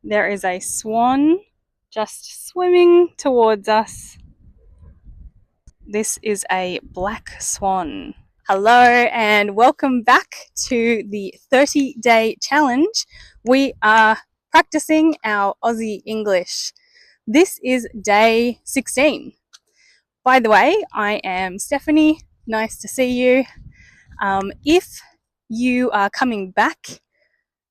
There is a swan just swimming towards us. This is a black swan. Hello and welcome back to the 30-day challenge. We are practicing our Aussie English. This is day 16. By the way, I am Stephanie. Nice to see you. If you are coming back,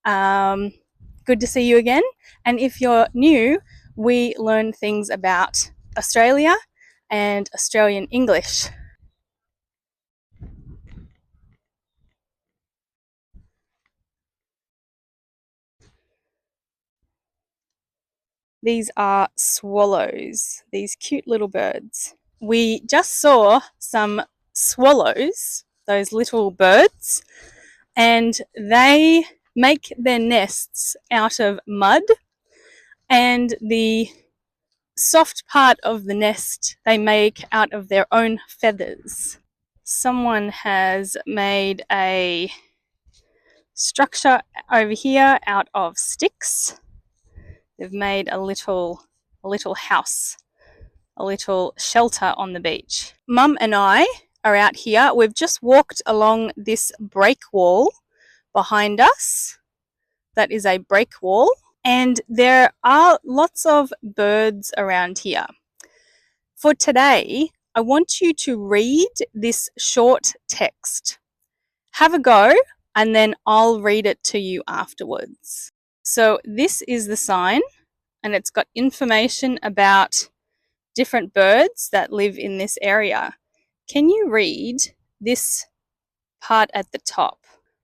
good to see you again. And if you're new, we learn things about Australia and Australian English. These are swallows, these cute little birds. We just saw some swallows, those little birds, and they make their nests out of mud, and the soft part of the nest they make out of their own feathers. Someone has made a structure over here out of sticks. They've made a little house, a little shelter on the beach. Mum and I are out here. We've just walked along this break wall behind us. That is a break wall. And there are lots of birds around here. For today, I want you to read this short text. Have a go, and then I'll read it to you afterwards. So this is the sign, and it's got information about different birds that live in this area. Can you read this part at the top?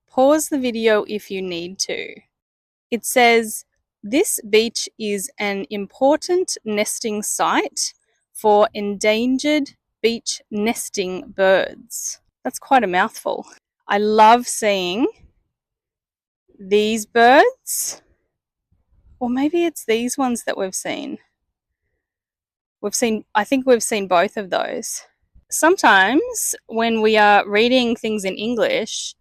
Pause the video if you need to. It says, "This beach is an important nesting site for endangered beach nesting birds." That's quite a mouthful. I love seeing these birds, or maybe it's these ones that we've seen. I think we've seen both of those. Sometimes when we are reading things in English,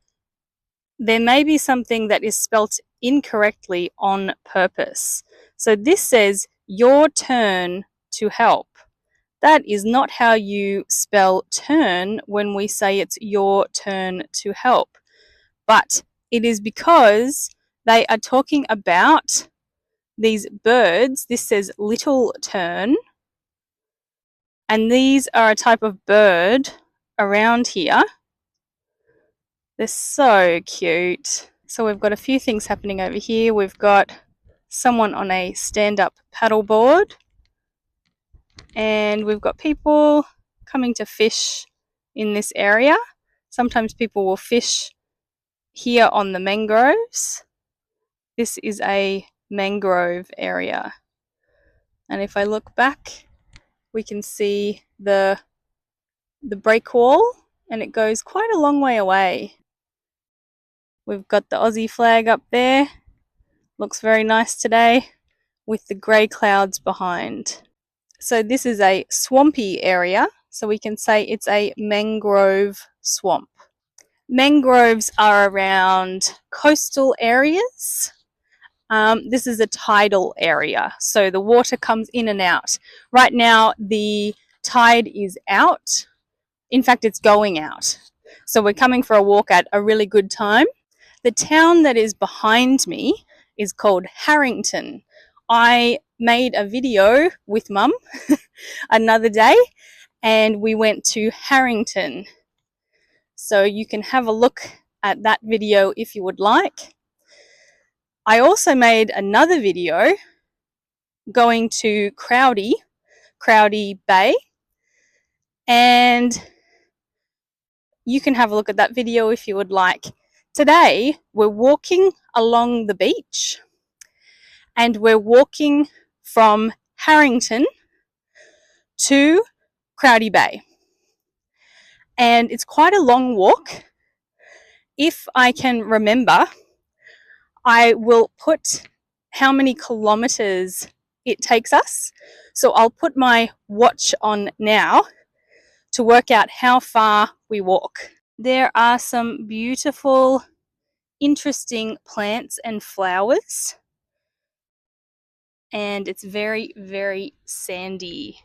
there may be something that is spelt incorrectly on purpose. So this says, "Your turn to help." That is not how you spell turn when we say it's your turn to help. But it is because they are talking about these birds. This says little tern. And these are a type of bird around here. They're so cute. So we've got a few things happening over here. We've got someone on a stand-up paddleboard. And we've got people coming to fish in this area. Sometimes people will fish here on the mangroves. This is a mangrove area. And if I look back, we can see the break wall, and it goes quite a long way away. We've got the Aussie flag up there. Looks very nice today with the grey clouds behind. So this is a swampy area, so we can say it's a mangrove swamp. Mangroves are around coastal areas. This is a tidal area, so the water comes in and out. Right now the tide is out. In fact, it's going out. So we're coming for a walk at a really good time. The town that is behind me is called Harrington. I made a video with Mum another day, and we went to Harrington. So you can have a look at that video if you would like. I also made another video going to Crowdy Bay, and you can have a look at that video if you would like. Today, we're walking along the beach, and we're walking from Harrington to Crowdy Bay. And it's quite a long walk. If I can remember, I will put how many kilometers it takes us. So I'll put my watch on now to work out how far we walk. There are some beautiful, interesting plants and flowers and it's very, very sandy.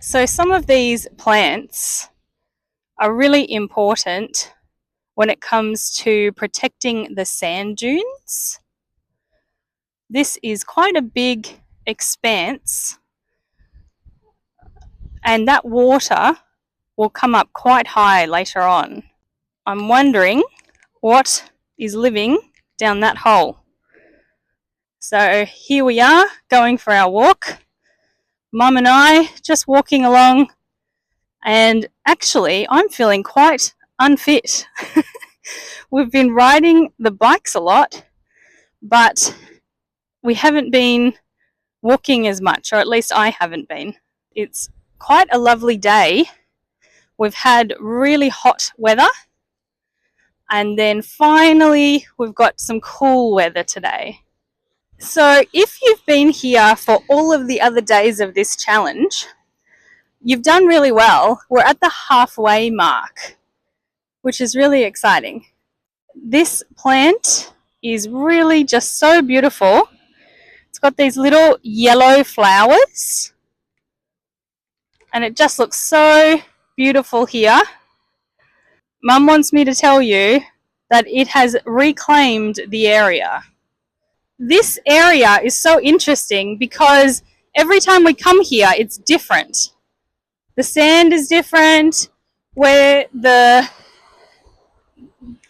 So some of these plants are really important when it comes to protecting the sand dunes. This is quite a big expanse, and that water will come up quite high later on. I'm wondering what is living down that hole. So here we are going for our walk. Mum and I just walking along, and actually I'm feeling quite unfit. We've been riding the bikes a lot, but we haven't been walking as much, or at least I haven't been. It's quite a lovely day. We've had really hot weather, and then finally we've got some cool weather today. So if you've been here for all of the other days of this challenge, you've done really well. We're at the halfway mark, which is really exciting. This plant is really just so beautiful. It's got these little yellow flowers, and it just looks so beautiful here. Mum wants me to tell you that it has reclaimed the area. This area is so interesting because every time we come here, it's different. The sand is different, where the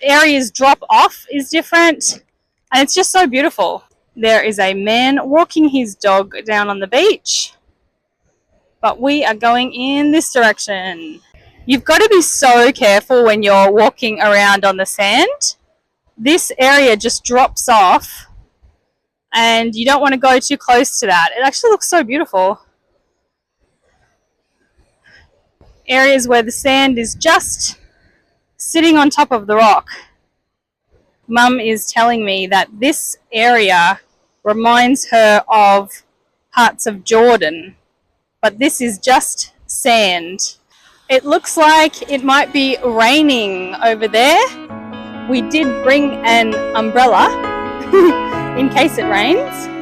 areas drop off is different, and it's just so beautiful. There is a man walking his dog down on the beach, but we are going in this direction. You've got to be so careful when you're walking around on the sand. This area just drops off, and you don't want to go too close to that. It actually looks so beautiful. Areas where the sand is just sitting on top of the rock. Mum is telling me that this area reminds her of parts of Jordan, but this is just sand. It looks like it might be raining over there. We did bring an umbrella in case it rains.